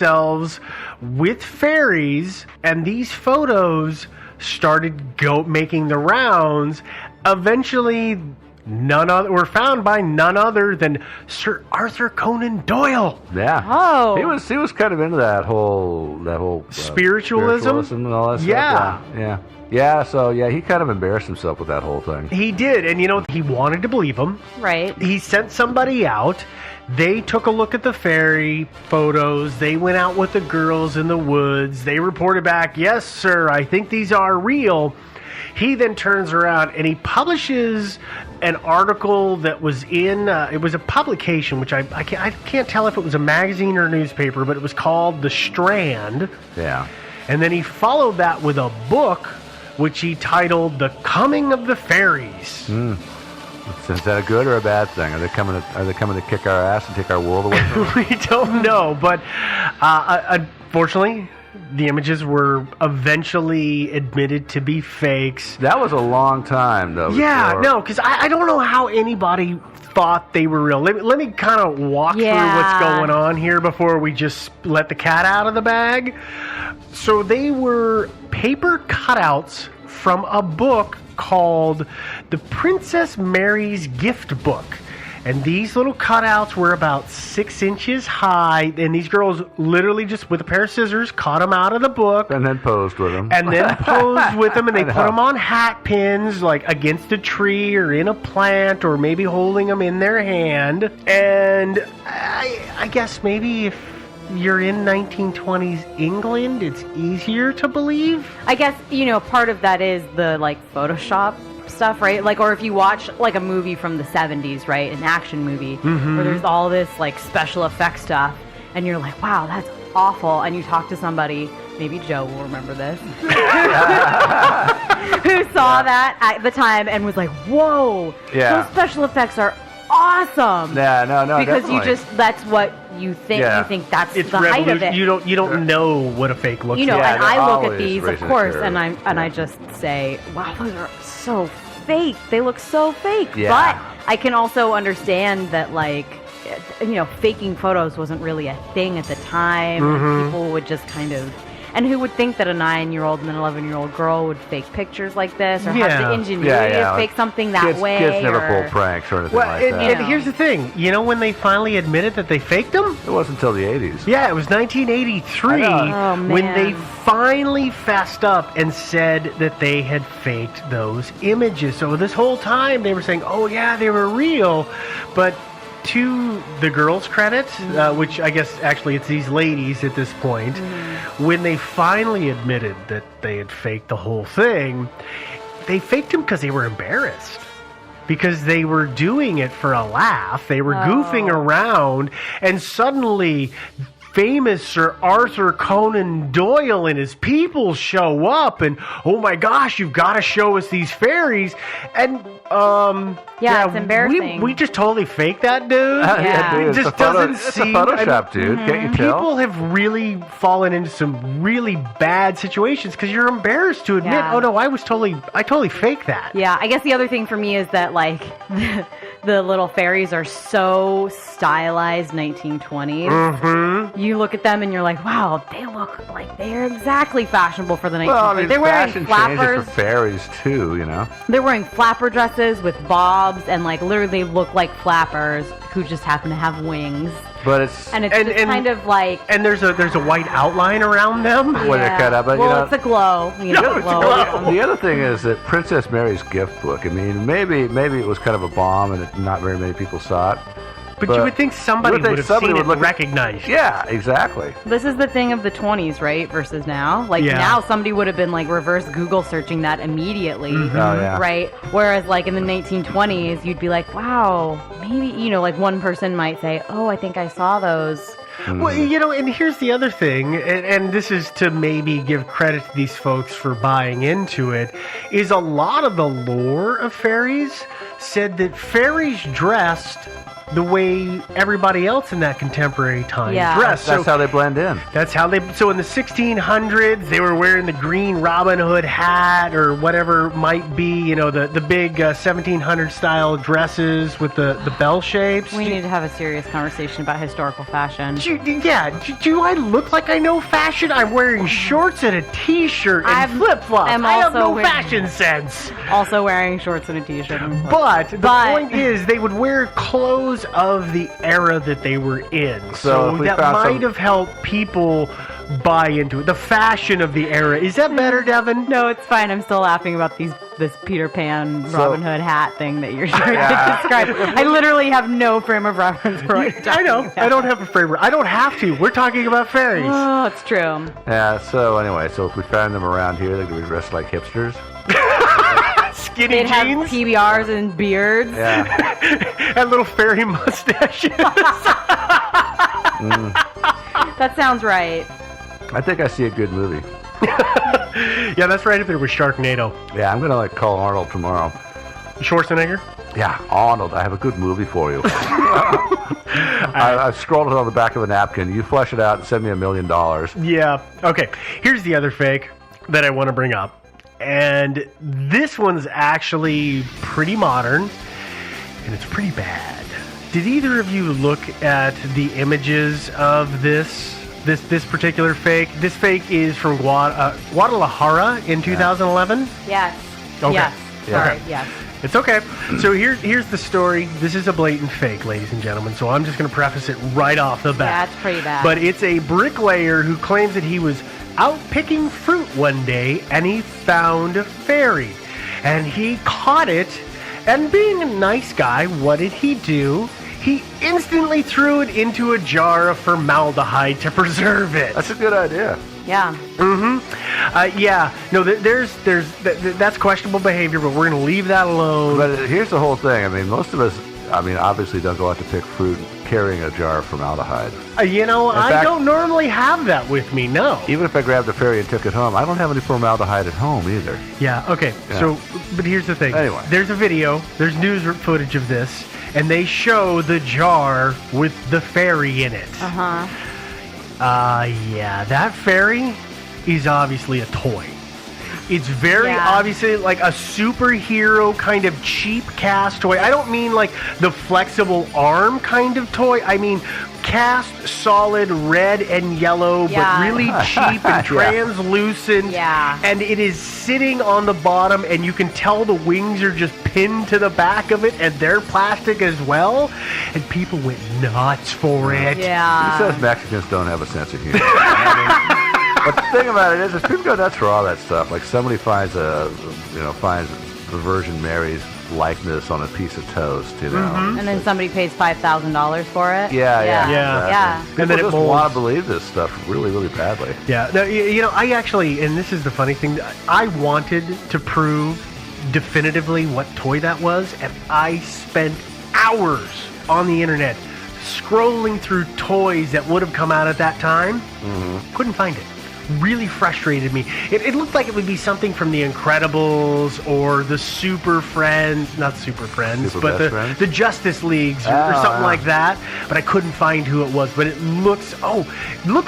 themselves with fairies, and these photos started making the rounds. Eventually, were found by none other than Sir Arthur Conan Doyle. Yeah. Oh. He was kind of into that whole spiritualism and all that stuff. Yeah. Yeah, so he kind of embarrassed himself with that whole thing. He did, and he wanted to believe him. Right. He sent somebody out. They took a look at the fairy photos. They went out with the girls in the woods. They reported back, "Yes, sir, I think these are real." He then turns around and he publishes an article that was in, it was a publication, which I can't tell if it was a magazine or a newspaper, but it was called The Strand. Yeah. And then he followed that with a book, which he titled The Coming of the Fairies. Is that a good or a bad thing? Are they coming to kick our ass and take our world away from us? We don't know, but unfortunately, the images were eventually admitted to be fakes. That was a long time, though. Yeah, before. no, because I don't know how anybody thought they were real. Let me kind of walk through what's going on here before we just let the cat out of the bag. So they were paper cutouts from a book called The Princess Mary's Gift Book. And these little cutouts were about 6 inches high, and these girls literally just with a pair of scissors cut them out of the book. And then posed with them. And then posed with them, and they put them on hat pins, like against a tree or in a plant, or maybe holding them in their hand. And I guess maybe if you're in 1920s England, it's easier to believe. I guess, part of that is the, Photoshop stuff, right? Or if you watch, a movie from the 70s, right? An action movie, where there's all this, special effects stuff, and you're like, wow, that's awful. And you talk to somebody, maybe Joe will remember this, who saw that at the time and was like, whoa, those special effects are awesome. Yeah, no, because definitely. that's what you think. Yeah. You think that's It's the height of it. You don't know what a fake looks like. And I look at always these, of raising course, a curve. and I just say, wow, those are so fake. They look so fake. Yeah. But I can also understand that, faking photos wasn't really a thing at the time. And people would just kind of... And who would think that a 9-year-old and an 11-year-old girl would fake pictures like this, or have the ingenuity to fake something that way? Kids never pull pranks or anything like that. And here's the thing. When they finally admitted that they faked them? It wasn't until the 80s. Yeah, it was 1983 when they finally fessed up and said that they had faked those images. So this whole time they were saying, oh yeah, they were real. But to the girls' credit, which I guess actually it's these ladies at this point, when they finally admitted that they had faked the whole thing, they faked them because they were embarrassed. Because they were doing it for a laugh. They were goofing around, and suddenly famous Sir Arthur Conan Doyle and his people show up, and oh my gosh, you've got to show us these fairies. And it's embarrassing. We just totally faked that, dude. Dude, It just doesn't seem. It's a Photoshop, dude. Can't you tell? People have really fallen into some really bad situations because you're embarrassed to admit, oh no, I totally faked that. Yeah, I guess the other thing for me is that the little fairies are so stylized 1920s. You look at them and you're like, wow, they look like they're exactly fashionable for the 1920s. Well, I mean, they're wearing fashion flappers. changes for fairies too, They're wearing flapper dresses with bobs, and literally they look like flappers who just happen to have wings. But it's kind of like, and there's a white outline around them when they're cut up. But it's a glow. The other thing is that Princess Mary's Gift Book. I mean, maybe it was kind of a bomb, and not very many people saw it. But you would think somebody would have seen it and recognized it. Yeah, exactly. This is the thing of the 20s, right? Versus now. Now somebody would have been reverse Google searching that immediately. Oh, yeah. Right? Whereas in the 1920s, you'd be like, wow, maybe, one person might say, oh, I think I saw those. Well, and here's the other thing, and this is to maybe give credit to these folks for buying into it, is a lot of the lore of fairies said that fairies dressed the way everybody else in that contemporary time Yeah. dressed. That's how they blend in. That's how they. So in the 1600s, they were wearing the green Robin Hood hat or whatever might be. You know, the big 1700 style dresses with the bell shapes. We need to have a serious conversation about historical fashion. Do I look like I know fashion? I'm wearing shorts and a t-shirt and flip flops. I'm I have also no wearing- fashion sense. Also wearing shorts and a t-shirt. But the point is, they would wear clothes of the era that they were in. So if we that found might some- have helped people buy into it. The fashion of the era. Is that better, Devin? No, it's fine. I'm still laughing about this Peter Pan Robin Hood hat thing that you're trying Yeah. to describe. I literally have no frame of reference for what you're I know. talking I about. don't have a favorite. I don't have to. We're talking about fairies. Oh, it's true. Yeah, so anyway, so if we found them around here, they could be dressed like hipsters. Skinny They'd have jeans PBRs and beards. Yeah. and little fairy mustaches. That sounds right. I think I see a good movie. Yeah, that's right up there with Sharknado. Yeah, I'm gonna call Arnold tomorrow. Schwarzenegger? Yeah, Arnold, I have a good movie for you. I've scrolled it on the back of a napkin. You flesh it out and send me $1 million. Yeah. Okay. Here's the other fake that I want to bring up. And this one's actually pretty modern, and it's pretty bad. Did either of you look at the images of this particular fake? This fake is from Guadalajara in 2011. Yes. Okay. Yes. Yeah. Sorry. Yes. It's okay. So here's the story. This is a blatant fake, ladies and gentlemen. So I'm just going to preface it right off the bat. Yeah, it's pretty bad. But it's a bricklayer who claims that he was out picking fruit one day and he found a fairy. And he caught it. And being a nice guy, what did he do? He instantly threw it into a jar of formaldehyde to preserve it. That's a good idea. Yeah. Yeah. No, that's questionable behavior, but we're going to leave that alone. But here's the whole thing. I mean, most of us, obviously don't go out to pick fruit carrying a jar of formaldehyde. I fact- don't normally have that with me, no. Even if I grabbed a fairy and took it home, I don't have any formaldehyde at home either. Yeah, okay. Yeah. So, but here's the thing. Anyway. There's a video, there's news footage of this, and they show the jar with the fairy in it. Uh-huh. Yeah, that fairy is obviously a toy. It's very Yeah. obviously like a superhero kind of cheap cast toy. I don't mean like the flexible arm kind of toy. I mean cast solid red and yellow, Yeah. but really cheap and Yeah. translucent. Yeah. And it is sitting on the bottom, and you can tell the wings are just pinned to the back of it, and they're plastic as well. And people went nuts for it. Who Yeah. says Mexicans don't have a sense of humor? But the thing about it is people go nuts for all that stuff. Like somebody finds the Virgin Mary's likeness on a piece of toast, you know. Mm-hmm. And then somebody pays $5,000 for it. Yeah. Yeah. People And then it just molds. want to believe this stuff really, really badly. Yeah, no, I actually, and this is the funny thing, I wanted to prove definitively what toy that was, and I spent hours on the internet scrolling through toys that would have come out at that time. Couldn't find it. Really frustrated me. It looked like it would be something from the Incredibles or the Super Friends, not Super Friends, Super but Best Friends? the Justice Leagues or something yeah. like that. But I couldn't find who it was. But it looked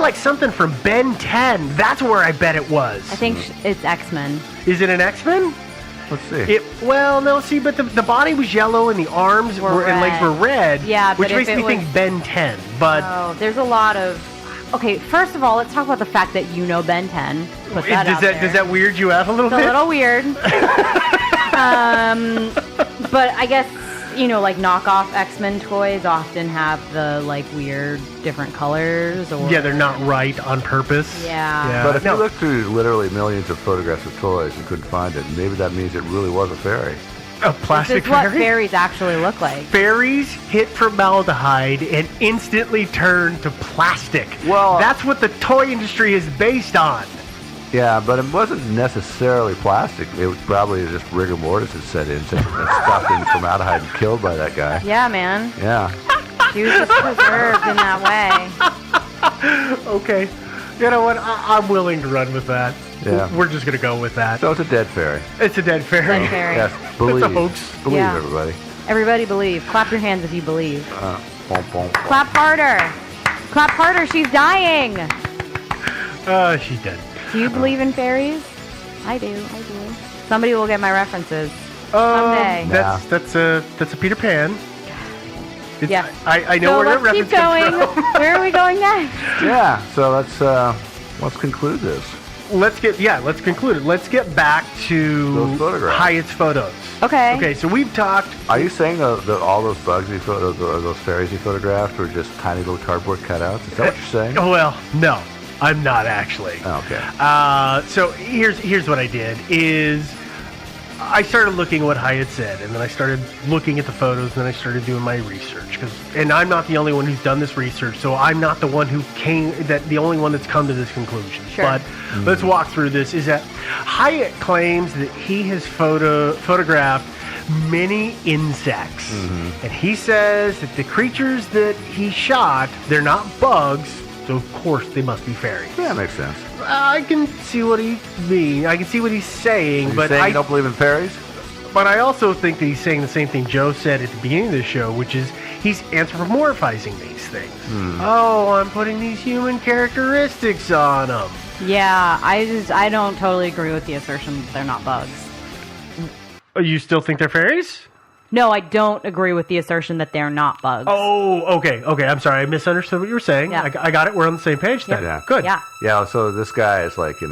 like something from Ben 10. That's where I bet it was. I think it's X-Men. Is it an X-Men? Let's see. But the body was yellow and the arms Were and legs red. were red. Yeah, which but makes if me it think was- Ben 10. But Oh, there's a lot of... Okay, first of all, let's talk about the fact that you know Ben 10. Put that out there. does that weird you out a little It's a bit? little weird. But I guess, like knockoff X-Men toys often have the like weird different colors or Yeah, they're not right on purpose. Yeah. But if no. you look through literally millions of photographs of toys and couldn't find it, maybe that means it really was a fairy. A This plastic is what fairy? fairies actually look like. Fairies hit formaldehyde and instantly turn to plastic. Well- that's what the toy industry is based on. Yeah, but it wasn't necessarily plastic. It was probably just rigor mortis had set in, since it was stuffed in formaldehyde and killed by that guy. Yeah, man. Yeah. She was just preserved in that way. Okay. You know what? I'm willing to run with that. Yeah. We're just going to go with that. So it's a dead fairy. It's a dead fairy. Dead fairy. Yes, believe. It's a hoax. Believe Yeah. everybody. Everybody believe. Clap your hands if you believe. Boom, boom. Clap harder. Clap harder. She's dying. She's dead. Do you believe in fairies? I do. Somebody will get my references someday. That's a Peter Pan. Yeah. I know So where let's that keep reference going. comes from. Where are we going next? Yeah, so let's conclude this. Let's conclude it. Let's get back to Those photographs. Hyatt's photos. Okay. Okay, so we've talked. Are you saying that all those bugs those fairies you photographed were just tiny little cardboard cutouts? Is that what you're saying? Oh, well, no, I'm not actually. Oh, okay. So here's what I did is I started looking at what Hyatt said, and then I started looking at the photos, and then I started doing my research. And I'm not the only one who's done this research, so I'm not the one who the only one that's come to this conclusion. Sure. But let's walk through this. Is that Hyatt claims that he has photographed many insects, and he says that the creatures that he shot, they're not bugs, so of course they must be fairies. Yeah, that makes sense. I can see what he means. I can see what he's saying, Are you but saying I you don't believe in fairies? But I also think that he's saying the same thing Joe said at the beginning of the show, which is he's anthropomorphizing these things. Oh, I'm putting these human characteristics on them. Yeah, I don't totally agree with the assertion that they're not bugs. You still think they're fairies? No, I don't agree with the assertion that they're not bugs. Oh, okay. I'm sorry. I misunderstood what you were saying. Yeah. I got it. We're on the same page then. Yeah. Good. Yeah. Yeah, so this guy is like saying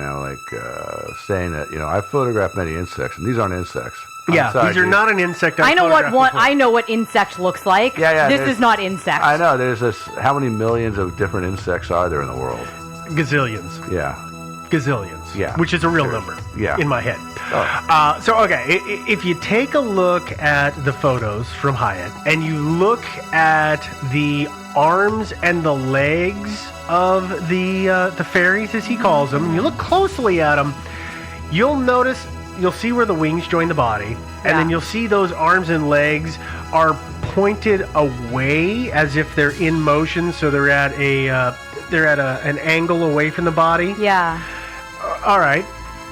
that, I've photographed many insects, and these aren't insects. I'm Yeah, sorry, these are dude. not an insect. I know photographed what before. I know what insect looks like. Yeah, This there's- is not insect. I know, there's this, how many millions of different insects are there in the world? Gazillions. Yeah. Gazillions. Yeah, Which is a real sure. number. Yeah. In my head. Oh. If you take a look at the photos from Hyatt and you look at the arms and the legs of the fairies, as he calls them, and you look closely at them, you'll see where the wings join the body, and then you'll see those arms and legs are pointed away as if they're in motion, so they're at an angle away from the body. Yeah. All right.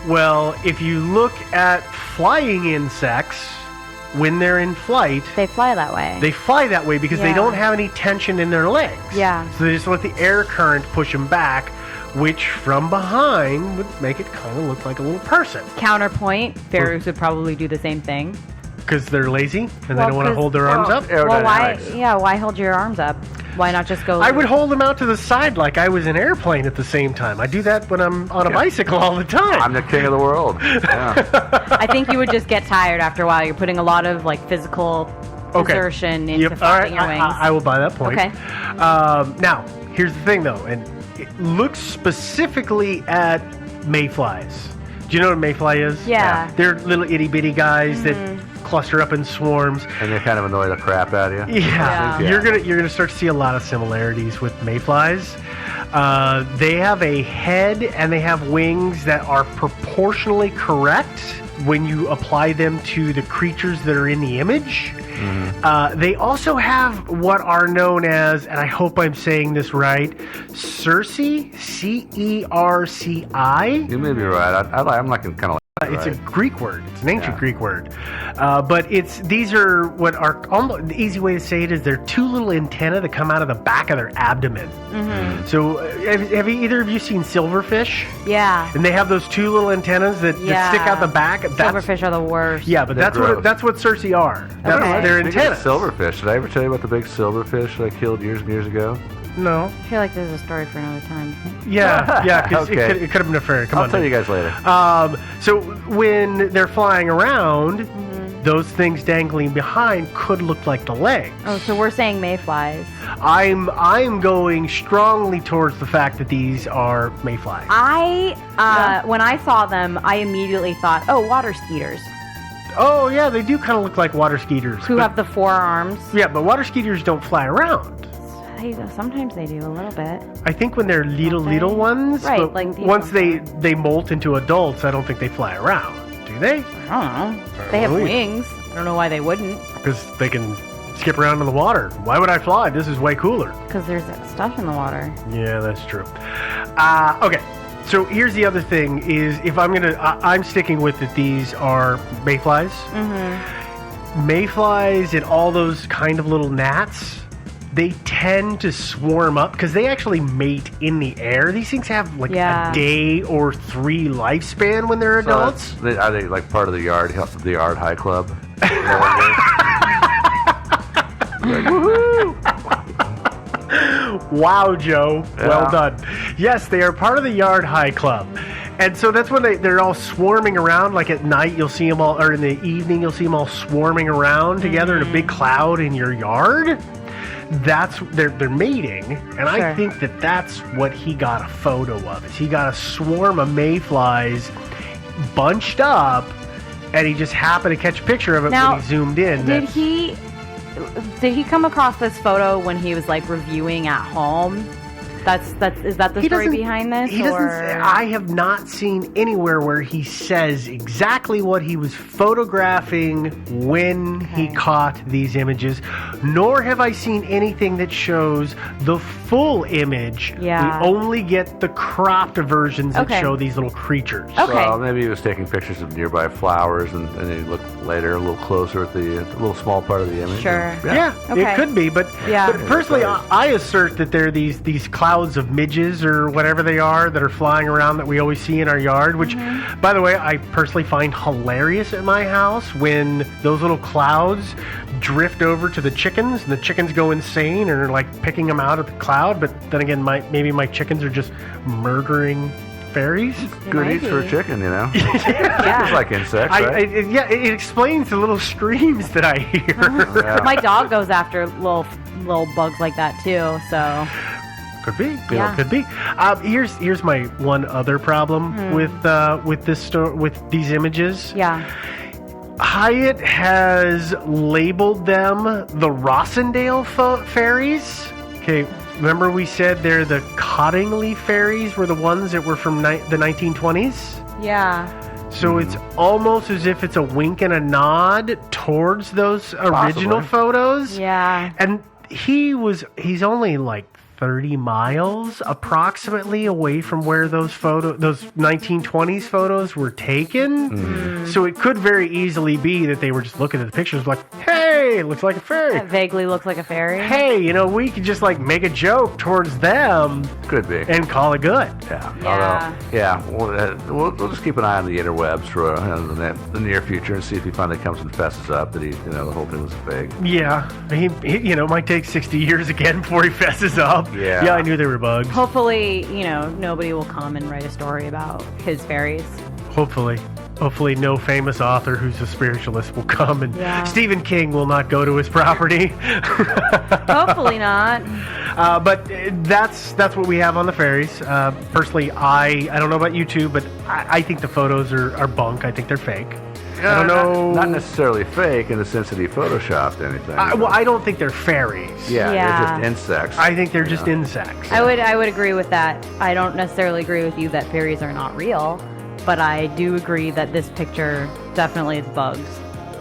Well, if you look at flying insects, when they're in flight, They fly that way. they fly that way because they Yeah. don't have any tension in their legs. Yeah. So they just let the air current push them back, which from behind would make it kind of look like a little person. Counterpoint, fairies would probably do the same thing. Because they're lazy and they Well, don't want to 'cause- hold their arms up. Well, why? Aerodynamics. Yeah, why hold your arms up? Why not just go? I would hold them out to the side like I was an airplane at the same time. I do that when I'm on a bicycle all the time. I'm the king of the world. Yeah. I think you would just get tired after a while. You're putting a lot of physical exertion into All right. flapping your wings. I will buy that point. Okay. Now, here's the thing, though, and it looks specifically at mayflies. Do you know what a mayfly is? Yeah. They're little itty bitty guys that cluster up in swarms. And they kind of annoy the crap out of you. Yeah. Yeah. You're gonna start to see a lot of similarities with mayflies. They have a head and they have wings that are proportionally correct when you apply them to the creatures that are in the image. They also have what are known as, and I hope I'm saying this right, cerci, C-E-R-C-I. You may be right. I'm like kind of like It's a right. Greek word. It's an ancient Yeah. Greek word. But these are what are almost, the easy way to say it is they're two little antennae that come out of the back of their abdomen. So have either of you seen silverfish? Yeah. And they have those two little antennas that stick out the back. Silverfish are the worst. Yeah, but They're gross. that's what cerci are. That's Okay. their Speaking of antennas. silverfish. Did I ever tell you about the big silverfish that I killed years and years ago? No. I feel like this is a story for another time. Yeah, because Okay. it could have been a fair. Come I'll on, tell dude. you guys later. So when they're flying around, those things dangling behind could look like the legs. Oh, so we're saying mayflies. I'm going strongly towards the fact that these are mayflies. When I saw them, I immediately thought, oh, water skeeters Oh yeah, they do kind of look like water skeeters. who but- have the 4 arms. Yeah, but water skeeters don't fly around. Sometimes they do a little bit. I think when they're little ones, Right, but like these once ones they molt into adults, I don't think they fly around. Do they? I don't know. They have Really? wings. I don't know why they wouldn't. Because they can skip around in the water. Why would I fly? This is way cooler. Because there's stuff in the water. Yeah, that's true. Okay, so here's the other thing: is if I'm sticking with that these are mayflies. mayflies and all those kind of little gnats, they tend to swarm up because they actually mate in the air. These things have like a day or 3 lifespan when they're adults. Are they like part of the yard high club? Wow, Joe. Yeah. Well done. Yes, they are part of the Yard High Club. And so that's when they're all swarming around. Like at night, you'll see them all, or in the evening, you'll see them all swarming around together in a big cloud in your yard. They're mating, and I think that's what he got a photo of. Is he got a swarm of mayflies bunched up, and he just happened to catch a picture of it when he zoomed in. Did he come across this photo when he was like reviewing at home? Is that the story behind this? He doesn't. I have not seen anywhere where he says exactly what he was photographing when he caught these images, nor have I seen anything that shows the full image. Yeah. We only get the cropped versions that show these little creatures. Okay. Well, maybe he was taking pictures of nearby flowers, and then he looked later a little closer at the little small part of the image. Sure. It could be, but personally, I assert that there are these clouds of midges or whatever they are that are flying around that we always see in our yard, which, by the way, I personally find hilarious at my house when those little clouds drift over to the chickens and the chickens go insane and are like picking them out of the cloud. But then again, maybe my chickens are just murdering fairies. Good eats for a chicken, you know. Chickens like insects, right? It explains the little screams that I hear. My dog goes after little bugs like that too, so... Could be. Could be. Here's my one other problem with these images. Yeah. Hyatt has labeled them the Rossendale fairies. Okay, remember we said they're the Cottingley fairies were the ones that were from the 1920s? Yeah. So it's almost as if it's a wink and a nod towards those original photos. Yeah. And he's only like 30 miles approximately away from where those 1920s photos were taken. So it could very easily be that they were just looking at the pictures like, hey, it looks like a fairy. That vaguely looks like a fairy. Hey, we could just like make a joke towards them. Could be. And call it good. We'll just keep an eye on the interwebs for the near future and see if he finally comes and fesses up that the whole thing was fake. Yeah. He might take 60 years again before he fesses up. Yeah, I knew they were bugs. Hopefully, nobody will come and write a story about his fairies. Hopefully no famous author who's a spiritualist will come, and Stephen King will not go to his property. Hopefully not. But that's what we have on the fairies. Personally, I don't know about you two, but I think the photos are bunk. I think they're fake. I don't know. Not necessarily fake in the sense that he photoshopped anything. I don't think they're fairies. Yeah, they're just insects. I think they're just insects. I would agree with that. I don't necessarily agree with you that fairies are not real, but I do agree that this picture definitely is bugs.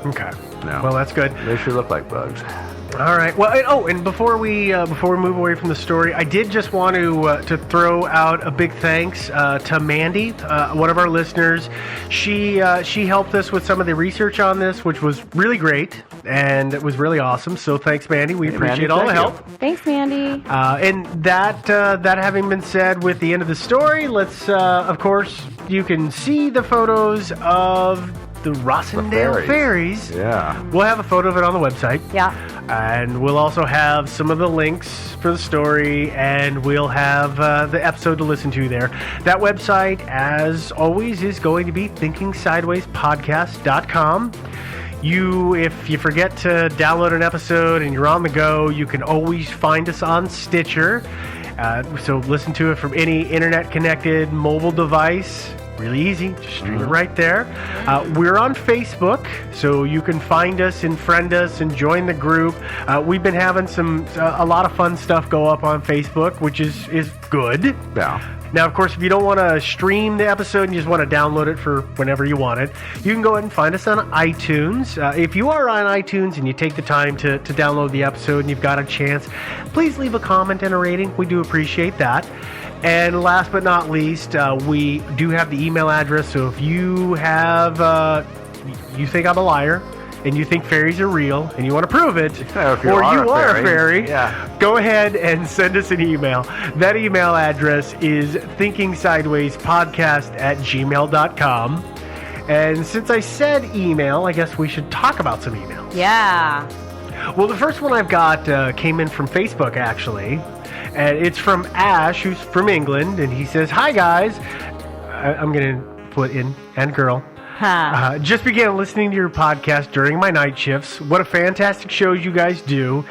Okay. No. Well, that's good. They sure look like bugs. All right. Well, and before we move away from the story, I did just want to throw out a big thanks to Mandy, one of our listeners. She helped us with some of the research on this, which was really great and it was really awesome. So thanks, Mandy. We appreciate all the help. Thanks, Mandy. And that having been said, with the end of the story, let's of course you can see the photos of the Rossendale fairies. Yeah. We'll have a photo of it on the website. Yeah. And we'll also have some of the links for the story, and we'll have the episode to listen to there. That website, as always, is going to be thinkingsidewayspodcast.com. If you forget to download an episode and you're on the go, you can always find us on Stitcher. So listen to it from any internet-connected mobile device. Really easy. Just stream it right there. We're on Facebook, so you can find us and friend us and join the group. We've been having a lot of fun stuff go up on Facebook, which is good. Yeah. Now, of course, if you don't want to stream the episode and you just want to download it for whenever you want it, you can go ahead and find us on iTunes. If you are on iTunes and you take the time to download the episode and you've got a chance, please leave a comment and a rating. We do appreciate that. And last but not least, we do have the email address. So if you have, you think I'm a liar, and you think fairies are real and you want to prove it, Yeah, if you or are you a are a fairy, fairy, yeah. go ahead and send us an email. That email address is thinkingsidewayspodcast@gmail.com. And since I said email, I guess we should talk about some emails. Yeah. Well, the first one I've got came in from Facebook, actually. And it's from Ash, who's from England. And he says, "Hi, guys." I'm going to put in, and girl. Just began listening to your podcast during my night shifts. What a fantastic show you guys do.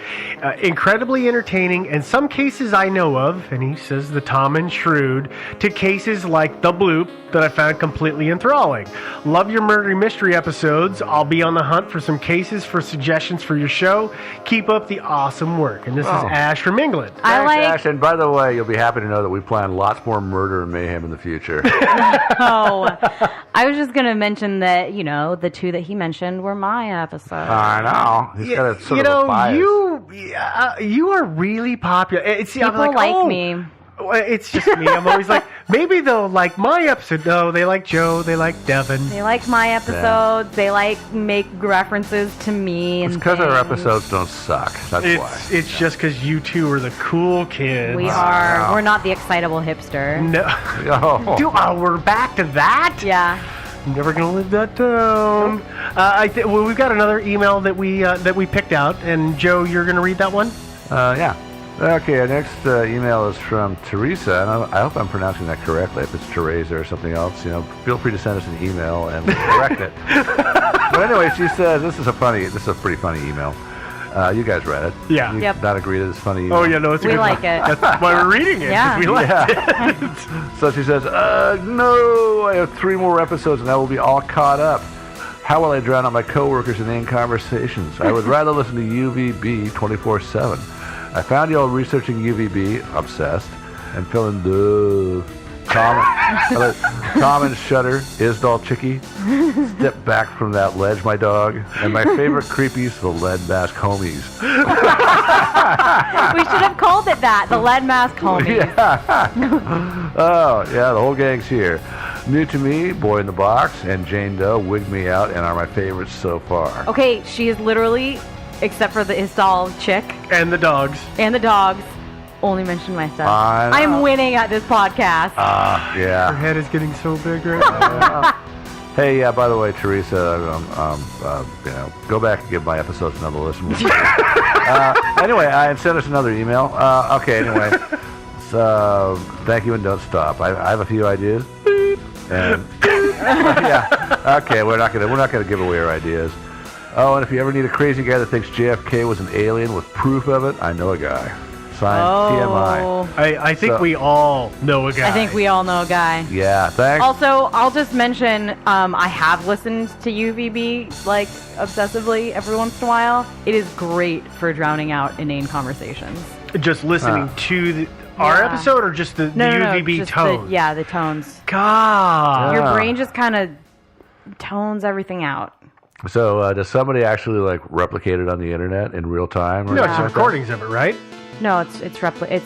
Incredibly entertaining, and some cases I know of, and he says the Tom and Shrewd, to cases like The Bloop that I found completely enthralling. Love your murder mystery episodes. I'll be on the hunt for some cases for suggestions for your show. Keep up the awesome work. And this is Ash from England. Thanks, Ash. And by the way, you'll be happy to know that we plan lots more murder and mayhem in the future. Oh, I was just going to mention that, the two that he mentioned were my episodes. I know. He's got a sort of a bias. You are really popular. People like me. It's just me. I'm always like, maybe they'll like my episode. No, they like Joe. They like Devin. They like my episodes. They make references to me. It's because our episodes don't suck. That's why. It's just because you two are the cool kids. We are. We're not the excitable hipster. No. Oh. We're back to that? Yeah. Never gonna live that down. We've got another email that we picked out, and Joe, you're gonna read that one. Yeah. Okay, our next email is from Teresa, and I hope I'm pronouncing that correctly. If it's Teresa or something else, feel free to send us an email and we'll correct it. But anyway, she says this is a pretty funny email. You guys read it. Yeah. You Yep. not agree that it's funny email? Oh yeah, no, it's a We good like one. it. That's why we're reading it. 'Cause Yeah. we like it. So she says, no, I have 3 more episodes and I will be all caught up. How will I drown out my coworkers in inane conversations? I would rather listen to UVB 24/7. I found y'all researching UVB, obsessed, and feeling Tom and Shutter, Isdall Chicky, Step Back from That Ledge, My Dog, and my favorite creepies, the Lead Mask Homies. We should have called it that. The Lead Mask Homies. Oh, yeah, the whole gang's here. New to me, Boy in the Box, and Jane Doe wigged me out and are my favorites so far. Okay, she is literally, except for the Isdall chick And the dogs. and the dogs, only mentioned my stuff. I know. I'm winning at this podcast. Her Yeah. head is getting so big right now. Hey, by the way, Teresa, go back and give my episodes another listen. Anyway, send us another email. Okay, anyway. So, thank you and don't stop. I have a few ideas. And yeah. Okay, we're not gonna give away our ideas. Oh, and if you ever need a crazy guy that thinks JFK was an alien with proof of it, I know a guy. Signed TMI. I think we all know a guy. I think we all know a guy. Yeah, thanks. Also, I'll just mention, I have listened to UVB, obsessively every once in a while. It is great for drowning out inane conversations. Just listening to our Yeah. episode or just the UVB just tone? the tones. God. Your brain just kind of tones everything out. So, does somebody actually replicate it on the internet in real time? Or No, it's anything like that? recordings of it, right? No, it's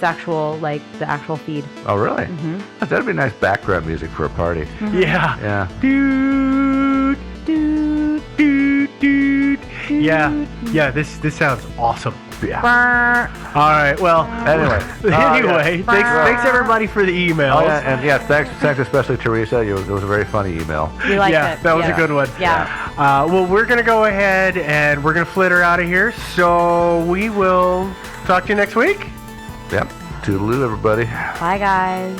actual, the actual feed. Oh, really? Mm-hmm. That'd be nice background music for a party. Yeah. Yeah. Doot, doot, doot, doot. Yeah. Yeah, this sounds awesome. Yeah. Brr. All right. Well, Anyway. anyway, thanks everybody for the emails. Oh, yeah, and thanks especially Teresa. It was a very funny email. We liked Yeah, it. that was a good one. Yeah. Well, we're going to go ahead and we're going to flitter out of here. So we will talk to you next week. Yep. Toodaloo, everybody. Bye, guys.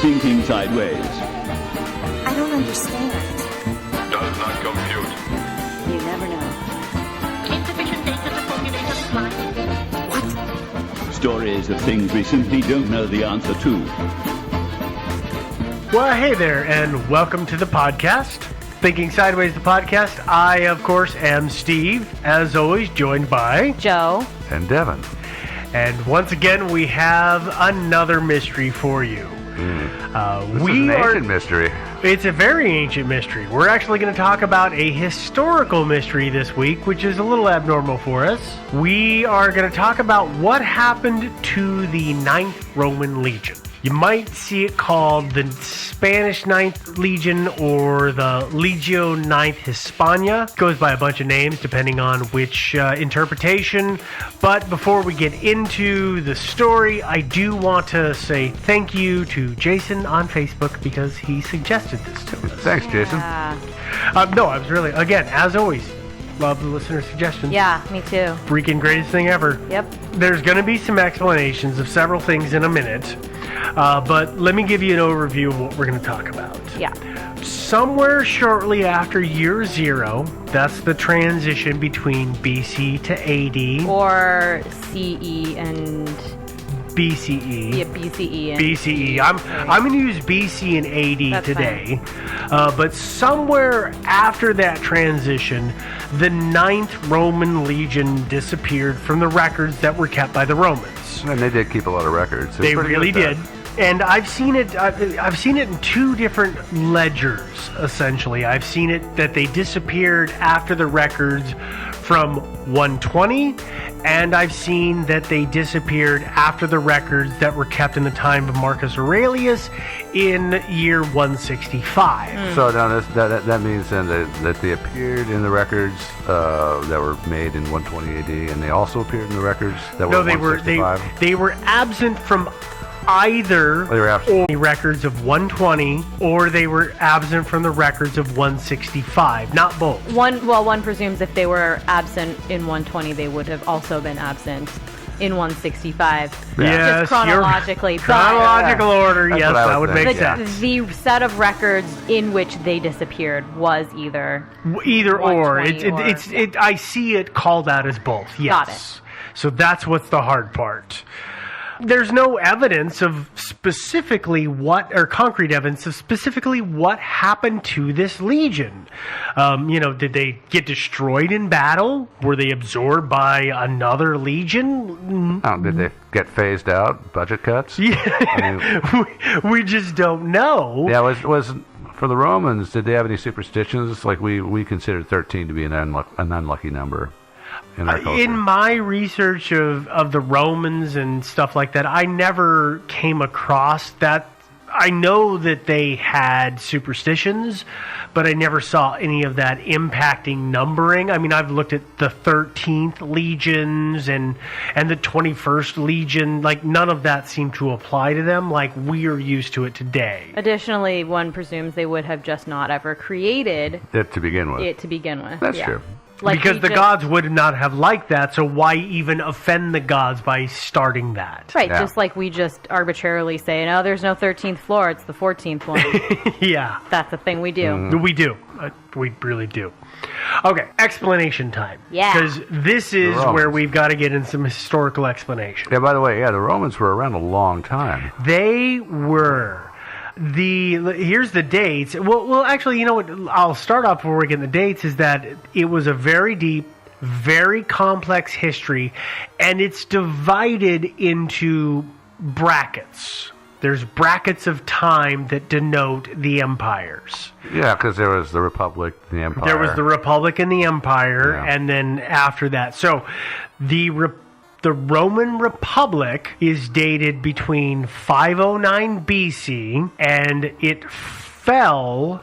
Thinking Sideways. I don't understand. Does not compute. You never know. Insufficient data to formulate a reply. Stories of things we simply don't know the answer to. Well, hey there, and welcome to the podcast. Thinking Sideways, the podcast. I, of course, am Steve, as always, joined by... Joe. And Devin. And once again, we have another mystery for you. This is an ancient mystery. It's a very ancient mystery. We're actually going to talk about a historical mystery this week, which is a little abnormal for us. We are going to talk about what happened to the 9th Roman Legion. You might see it called the Spanish 9th Legion or the Legio 9th Hispania. It goes by a bunch of names depending on which interpretation. But before we get into the story, I do want to say thank you to Jason on Facebook because he suggested this to us. Thanks, Jason. No, I was really, again, as always, love the listener suggestions. Yeah, me too. Freaking greatest thing ever. Yep. There's going to be some explanations of several things in a minute, but let me give you an overview of what we're going to talk about. Yeah. Somewhere shortly after year 0, that's the transition between BC to AD. Or CE and BCE. yeah, BCE. And BCE. I'm going to use BC and AD That's today. But somewhere after that transition, the 9th Roman Legion disappeared from the records that were kept by the Romans. And they did keep a lot of records. They really did. And I've seen it in 2 different ledgers, essentially. I've seen it that they disappeared after the records from 120, and I've seen that they disappeared after the records that were kept in the time of Marcus Aurelius in year 165. So now that means then that they appeared in the records that were made in 120 AD, and they also appeared in the records that were No, in 165? they were absent from either They were absent. the records of 120 or they were absent from the records of 165. Not both. one presumes if they were absent in 120, they would have also been absent in 165. Yes, Just chronologically. but chronological order. That's Yes, what I that would would make think, yeah. sense. the set of records in which they disappeared was either Either or. 120 I see it called out as both. Yes. Got it. So that's what's the hard part. There's no evidence of specifically concrete evidence of specifically what happened to this legion. Did they get destroyed in battle? Were they absorbed by another legion? Did they get phased out? Budget cuts? Yeah, we just don't know. Yeah, was for the Romans, did they have any superstitions? Like we considered 13 to be an unlucky number in our culture. In my research of the Romans and stuff like that, I never came across that. I know that they had superstitions, but I never saw any of that impacting numbering. I mean, I've looked at the 13th legions and the 21st legion. Like, none of that seemed to apply to them like we are used to it today. Additionally, one presumes they would have just not ever created It to begin with. it to begin with. That's Yeah. true. Because the gods would not have liked that, so why even offend the gods by starting that? Right, Yeah. just like we just arbitrarily say, no, there's no 13th floor, it's the 14th one. Yeah. That's a thing we do. We do. We really do. Okay, explanation time. Yeah. Because this is Romans. where we've got to get in some historical explanation. Yeah, by the way, the Romans were around a long time. They were. Here's the dates. Well, actually, you know what? I'll start off before we get in the dates. Is that it was a very deep, very complex history, and it's divided into brackets. There's brackets of time that denote the empires. Yeah, because there was the Republic, the Empire. There was the Republic and the Empire, Yeah. and then after that. So the Roman Republic is dated between 509 BC, and it fell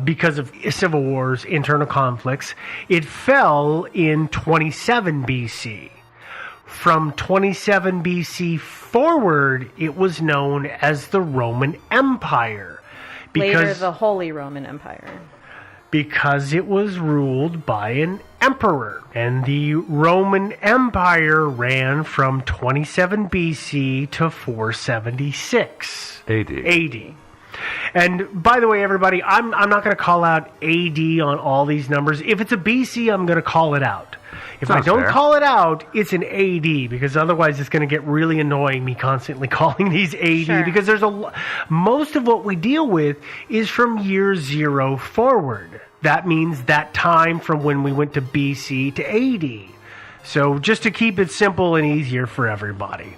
because of civil wars, internal conflicts. It fell in 27 BC. From 27 BC forward, it was known as the Roman Empire. Later, the Holy Roman Empire. Because it was ruled by an emperor. And the Roman Empire ran from 27 BC to 476 AD. And by the way, everybody, I'm not going to call out AD on all these numbers. If it's a BC, I'm going to call it out. If I Sounds don't fair. call it out, it's an AD, because otherwise it's going to get really annoying me constantly calling these AD, Sure. because there's most of what we deal with is from year 0 forward. That means that time from when we went to BC to AD. So just to keep it simple and easier for everybody.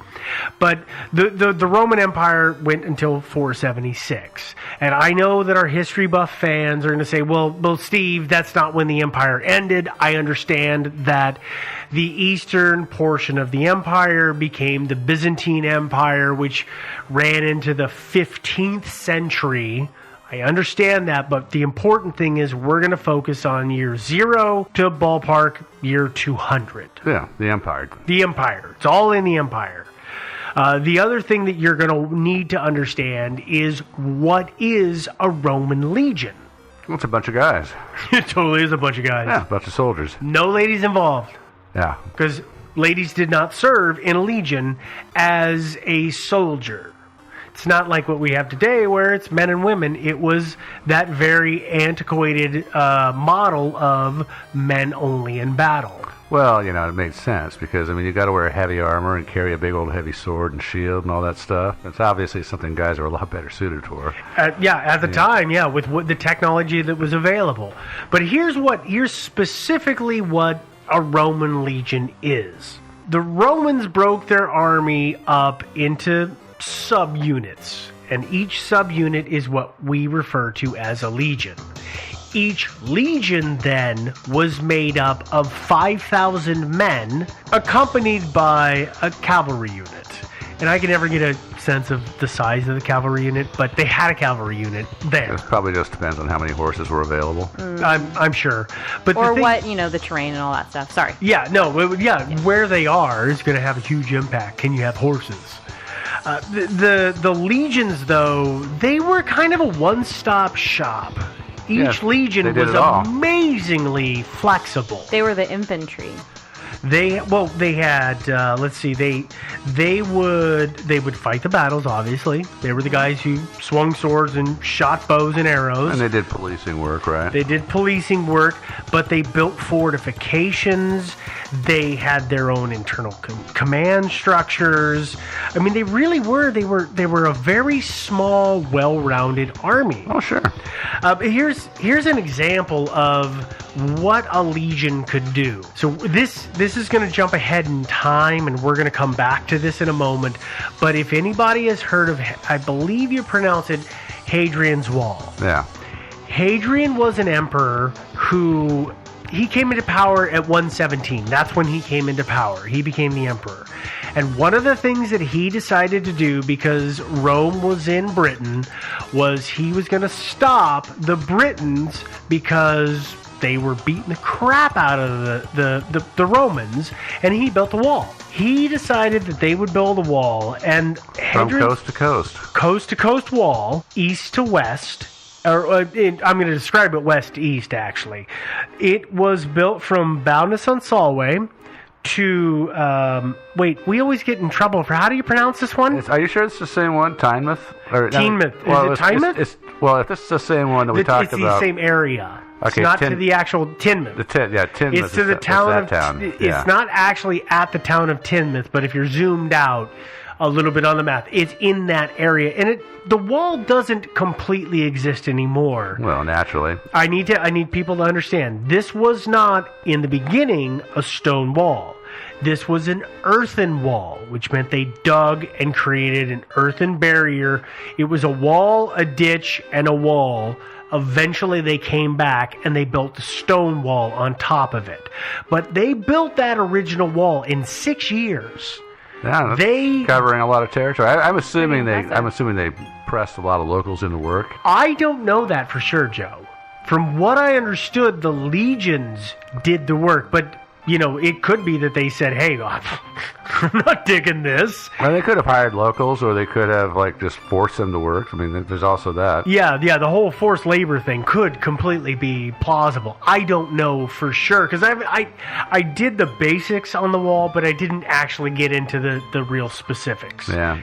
But the Roman Empire went until 476. And I know that our history buff fans are going to say, well, Steve, that's not when the empire ended. I understand that the eastern portion of the empire became the Byzantine Empire, which ran into the 15th century. I understand that, but the important thing is we're going to focus on year 0 to ballpark year 200. Yeah, the Empire. The Empire. It's all in the Empire. The other thing that you're going to need to understand is what is a Roman legion? Well, it's a bunch of guys. It totally is a bunch of guys. Yeah, a bunch of soldiers. No ladies involved. Yeah. Because ladies did not serve in a legion as a soldier. It's not like what we have today where it's men and women. It was that very antiquated model of men only in battle. Well, you know, it made sense because, I mean, you got to wear heavy armor and carry a big old heavy sword and shield and all that stuff. It's obviously something guys are a lot better suited for. At the time, with what the technology that was available. But here's specifically what a Roman legion is. The Romans broke their army up into subunits, and each subunit is what we refer to as a legion. Each legion then was made up of 5,000 men accompanied by a cavalry unit. And I can never get a sense of the size of the cavalry unit, but they had a cavalry unit there. It probably just depends on how many horses were available. I'm sure. But Or what, the terrain and all that stuff. Sorry. Where they are is going to have a huge impact. Can you have horses? The legions, though, they were kind of a one-stop shop. Each legion was amazingly flexible. They were the infantry. They had they would fight the battles. Obviously, they were the guys who swung swords and shot bows and arrows. And they did policing work, right? They did policing work, but they built fortifications. They had their own internal command structures. I mean, they really were. They were a very small, well-rounded army. Oh, sure. Here's an example of what a legion could do. So this is going to jump ahead in time, and we're going to come back to this in a moment. But if anybody has heard of, I believe you pronounce it, Hadrian's Wall. Yeah. Hadrian was an emperor who... He came into power at 117. That's when he came into power. He became the emperor. And one of the things that he decided to do, because Rome was in Britain, was he was going to stop the Britons because they were beating the crap out of the Romans, and he built a wall. He decided that they would build a wall, and from coast to coast. Coast to coast wall, east to west. I'm going to describe it west to east, actually. It was built from Bowness on Solway to... we always get in trouble for... How do you pronounce this one? Are you sure it's the same one? Tynemouth? Teignmouth. Is it Tynemouth? If this is the same one that we talked about... It's the same area. Okay, it's not to the actual Teignmouth. Teignmouth. It's to the town of... It's not actually at the town of Teignmouth, but if you're zoomed out a little bit on the map, it's in that area. And the wall doesn't completely exist anymore. Well, naturally. I need people to understand. This was not, in the beginning, a stone wall. This was an earthen wall, which meant they dug and created an earthen barrier. It was a wall, a ditch, and a wall. Eventually they came back and they built the stone wall on top of it. But they built that original wall in 6 years. Yeah, that's covering a lot of territory. I'm assuming they pressed a lot of locals into work. I don't know that for sure, Joe. From what I understood, the legions did the work, but it could be that they said, "Hey, I'm not digging this." Well, they could have hired locals, or they could have just forced them to work. I mean, there's also that. Yeah, the whole forced labor thing could completely be plausible. I don't know for sure because I did the basics on the wall, but I didn't actually get into the real specifics. Yeah.